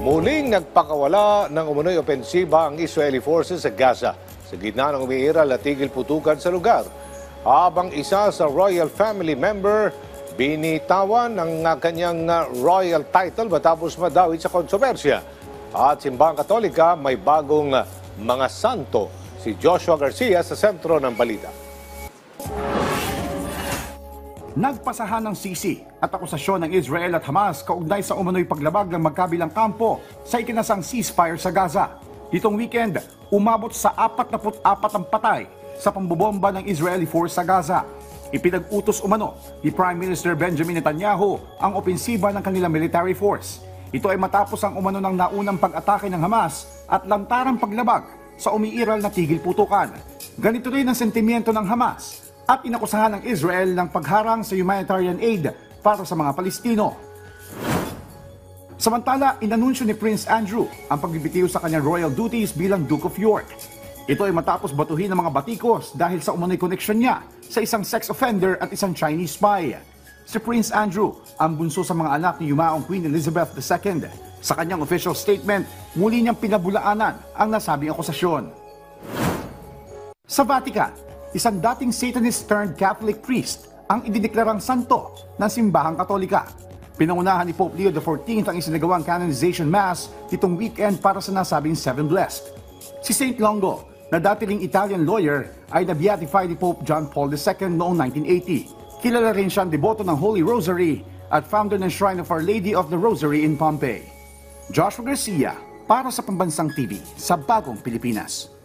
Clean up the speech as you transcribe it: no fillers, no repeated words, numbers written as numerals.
Muling nagpakawala ng umunoy opensiba ang Israeli forces sa Gaza sa gitna ng umiiral at tigil putukan sa lugar. Habang isa sa royal family member, binitawan ang kanyang royal title matapos madawit sa kontrobersya. At simbahang Katolika may bagong mga santo, si Joshua Garcia sa sentro ng balita. Nagpasahan ng sisi at akusasyon ng Israel at Hamas kaugnay sa umunoy paglabag ng magkabilang kampo sa ikinasang ceasefire sa Gaza. Itong weekend, umabot sa 44 ang patay sa pambobomba ng Israeli force sa Gaza. Ipinag-utos umano ni Prime Minister Benjamin Netanyahu ang opensiba ng kanilang military force. Ito ay matapos ang umano ng naunang pag-atake ng Hamas at lantarang paglabag sa umiiral na tigil putukan. Ganito rin ang sentimiento ng Hamas at inakusahan ng Israel ng pagharang sa humanitarian aid para sa mga Palestino. Samantala, inanunsyo ni Prince Andrew ang pagbibitiw sa kanyang royal duties bilang Duke of York. Ito ay matapos batuhin ng mga batikos dahil sa umano'y koneksyon niya sa isang sex offender at isang Chinese spy. Si Prince Andrew ang bunso sa mga anak ni yumaong Queen Elizabeth II. Sa kanyang official statement, muli niyang pinabulaanan ang nasabing akusasyon. Sa Vatican, isang dating Satanist turned Catholic priest ang idineklarang santo ng simbahang Katolika. Pinangunahan ni Pope Leo XIV ang isinagawang canonization mass nitong weekend para sa nasabing Seven Blessed. Si Saint Longo, na dati ring Italian lawyer, ay na-beatify ni Pope John Paul II noong 1980. Kilala rin siyang deboto ng Holy Rosary at founder ng Shrine of Our Lady of the Rosary in Pompeii. Joshua Garcia para sa Pambansang TV sa Bagong Pilipinas.